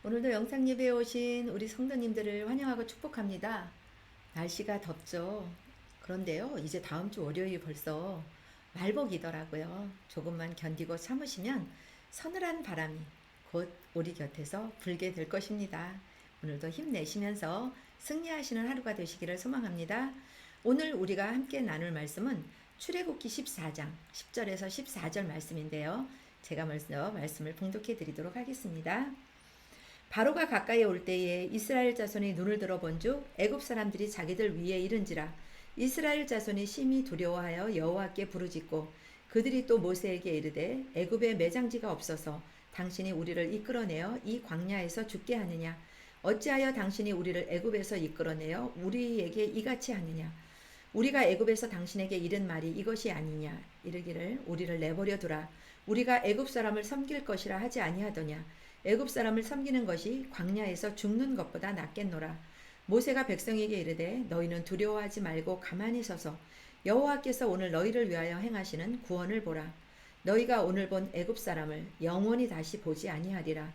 오늘도 영상 예배에 오신 우리 성도님들을 환영하고 축복합니다. 날씨가 덥죠. 그런데요, 이제 다음 주 월요일이 벌써 말복이더라고요. 조금만 견디고 참으시면 서늘한 바람이 곧 우리 곁에서 불게 될 것입니다. 오늘도 힘내시면서 승리하시는 하루가 되시기를 소망합니다. 오늘 우리가 함께 나눌 말씀은 출애굽기 14장 10절에서 14절 말씀인데요. 제가 먼저 말씀을 봉독해 드리도록 하겠습니다. 바로가 가까이 올 때에 이스라엘 자손이 눈을 들어 본즉 애굽 사람들이 자기들 위에 이른지라. 이스라엘 자손이 심히 두려워하여 여호와께 부르짖고 그들이 또 모세에게 이르되 애굽에 매장지가 없어서 당신이 우리를 이끌어내어 이 광야에서 죽게 하느냐. 어찌하여 당신이 우리를 애굽에서 이끌어내어 우리에게 이같이 하느냐. 우리가 애굽에서 당신에게 이른 말이 이것이 아니냐. 이르기를 우리를 내버려 두라. 우리가 애굽 사람을 섬길 것이라 하지 아니하더냐. 애굽 사람을 섬기는 것이 광야에서 죽는 것보다 낫겠노라. 모세가 백성에게 이르되 너희는 두려워하지 말고 가만히 서서 여호와께서 오늘 너희를 위하여 행하시는 구원을 보라. 너희가 오늘 본 애굽 사람을 영원히 다시 보지 아니하리라.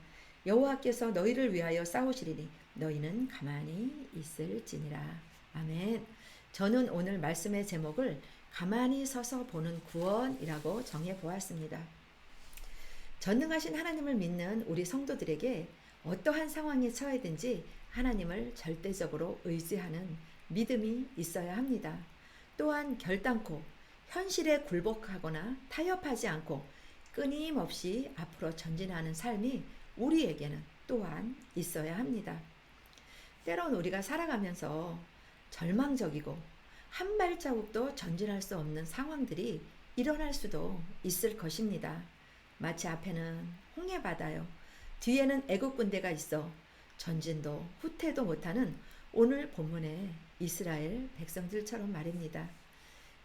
여호와께서 너희를 위하여 싸우시리니 너희는 가만히 있을지니라. 아멘. 저는 오늘 말씀의 제목을 가만히 서서 보는 구원이라고 정해 보았습니다. 전능하신 하나님을 믿는 우리 성도들에게 어떠한 상황에 처해든지 하나님을 절대적으로 의지하는 믿음이 있어야 합니다. 또한 결단코 현실에 굴복하거나 타협하지 않고 끊임없이 앞으로 전진하는 삶이 우리에게는 또한 있어야 합니다. 때론 우리가 살아가면서 절망적이고 한 발자국도 전진할 수 없는 상황들이 일어날 수도 있을 것입니다. 마치 앞에는 홍해바다요, 뒤에는 애국 군대가 있어 전진도 후퇴도 못하는 오늘 본문의 이스라엘 백성들처럼 말입니다.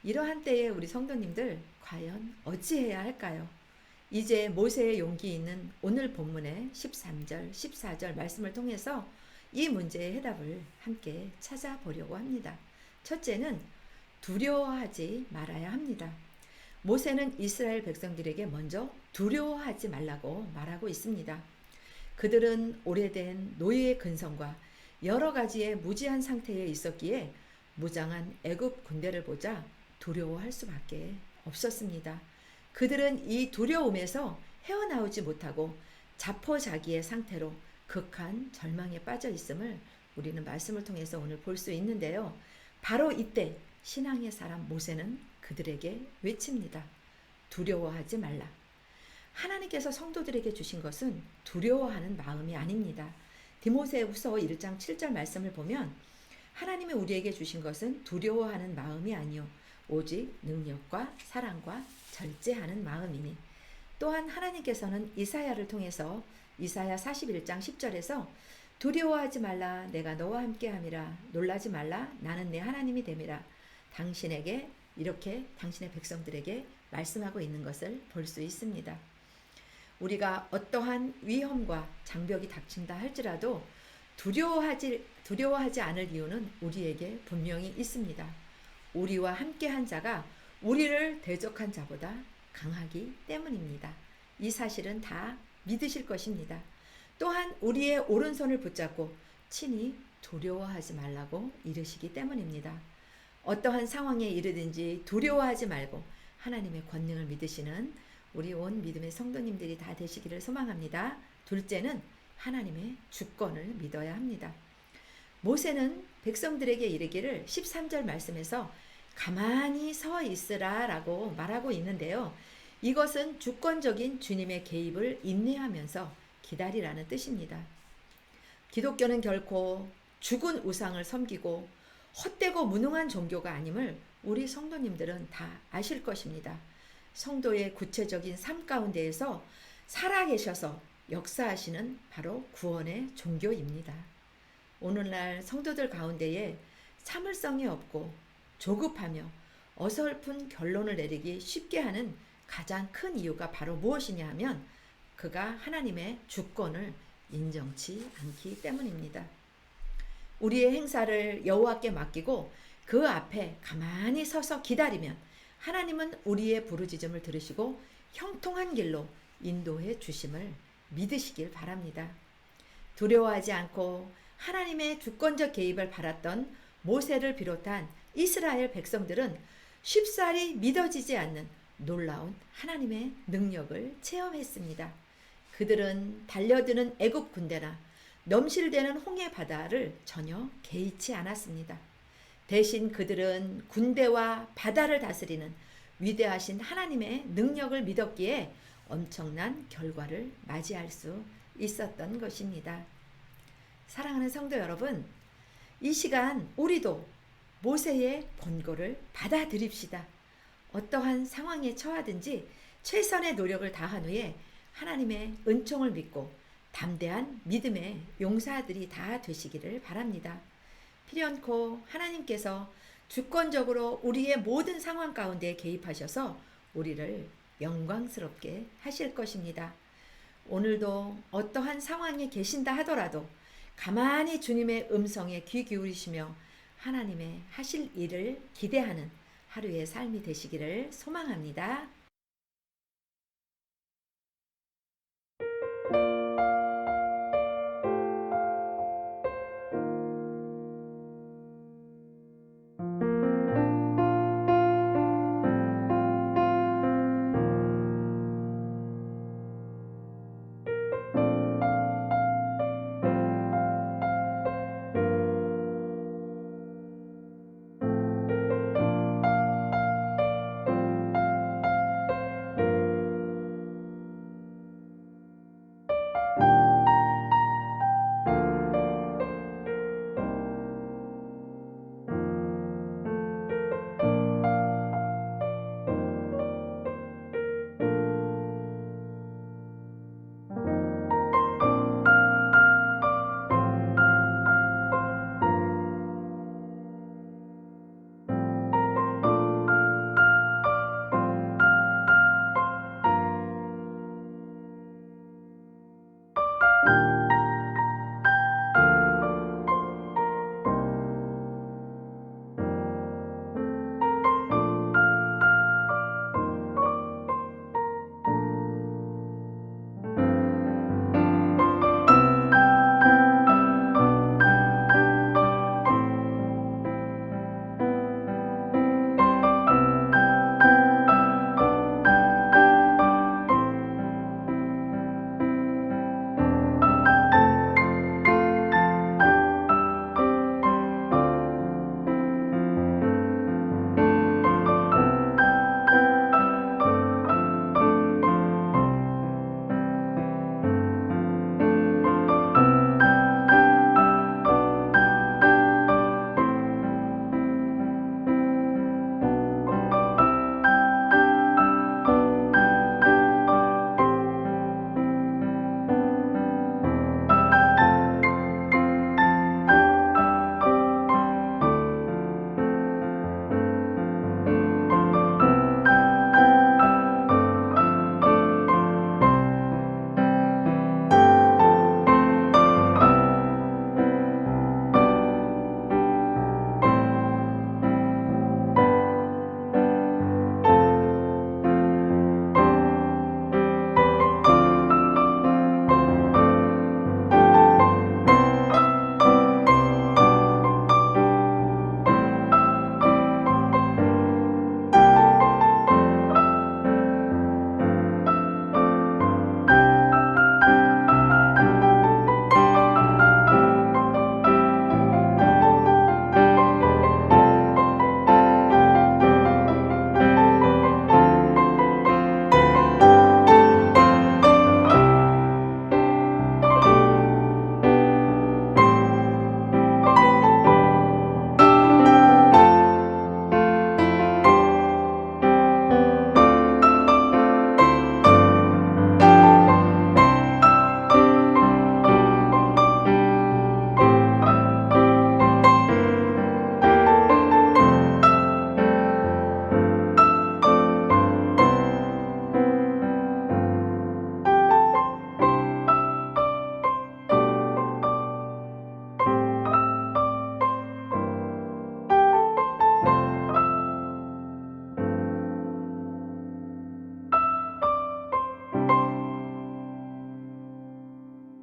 이러한 때에 우리 성도님들 과연 어찌해야 할까요? 이제 모세의 용기 있는 오늘 본문의 13절, 14절 말씀을 통해서 이 문제의 해답을 함께 찾아보려고 합니다. 첫째는 두려워하지 말아야 합니다. 모세는 이스라엘 백성들에게 먼저 두려워하지 말라고 말하고 있습니다. 그들은 오래된 노예의 근성과 여러 가지의 무지한 상태에 있었기에 무장한 애굽 군대를 보자 두려워할 수밖에 없었습니다. 그들은 이 두려움에서 헤어나오지 못하고 자포자기의 상태로 극한 절망에 빠져 있음을 우리는 말씀을 통해서 오늘 볼 수 있는데요. 바로 이때 신앙의 사람 모세는 그들에게 외칩니다. 두려워하지 말라. 하나님께서 성도들에게 주신 것은 두려워하는 마음이 아닙니다. 디모데후서 1장 7절 말씀을 보면 하나님이 우리에게 주신 것은 두려워하는 마음이 아니요 오직 능력과 사랑과 절제하는 마음이니. 또한 하나님께서는 이사야를 통해서 이사야 41장 10절에서 두려워하지 말라 내가 너와 함께함이라 놀라지 말라 나는 내 하나님이 됨이라 당신에게 이렇게 당신의 백성들에게 말씀하고 있는 것을 볼 수 있습니다. 우리가 어떠한 위험과 장벽이 닥친다 할지라도 두려워하지 않을 이유는 우리에게 분명히 있습니다. 우리와 함께한 자가 우리를 대적한 자보다 강하기 때문입니다. 이 사실은 다 믿으실 것입니다. 또한 우리의 오른손을 붙잡고 친히 두려워하지 말라고 이르시기 때문입니다. 어떠한 상황에 이르든지 두려워하지 말고 하나님의 권능을 믿으시는 우리 온 믿음의 성도님들이 다 되시기를 소망합니다. 둘째는 하나님의 주권을 믿어야 합니다. 모세는 백성들에게 이르기를 13절 말씀에서 가만히 서 있으라 라고 말하고 있는데요. 이것은 주권적인 주님의 개입을 인내하면서 기다리라는 뜻입니다. 기독교는 결코 죽은 우상을 섬기고 헛되고 무능한 종교가 아님을 우리 성도님들은 다 아실 것입니다. 성도의 구체적인 삶 가운데에서 살아계셔서 역사하시는 바로 구원의 종교입니다. 오늘날 성도들 가운데에 참을성이 없고 조급하며 어설픈 결론을 내리기 쉽게 하는 가장 큰 이유가 바로 무엇이냐 하면 그가 하나님의 주권을 인정치 않기 때문입니다. 우리의 행사를 여호와께 맡기고 그 앞에 가만히 서서 기다리면 하나님은 우리의 부르짖음을 들으시고 형통한 길로 인도해 주심을 믿으시길 바랍니다. 두려워하지 않고 하나님의 주권적 개입을 바랐던 모세를 비롯한 이스라엘 백성들은 쉽사리 믿어지지 않는 놀라운 하나님의 능력을 체험했습니다. 그들은 달려드는 애굽 군대나 넘실대는 홍해 바다를 전혀 개의치 않았습니다. 대신 그들은 군대와 바다를 다스리는 위대하신 하나님의 능력을 믿었기에 엄청난 결과를 맞이할 수 있었던 것입니다. 사랑하는 성도 여러분, 이 시간 우리도 모세의 본고를 받아들입시다. 어떠한 상황에 처하든지 최선의 노력을 다한 후에 하나님의 은총을 믿고 담대한 믿음의 용사들이 다 되시기를 바랍니다. 필연코 하나님께서 주권적으로 우리의 모든 상황 가운데 개입하셔서 우리를 영광스럽게 하실 것입니다. 오늘도 어떠한 상황에 계신다 하더라도 가만히 주님의 음성에 귀 기울이시며 하나님의 하실 일을 기대하는 하루의 삶이 되시기를 소망합니다.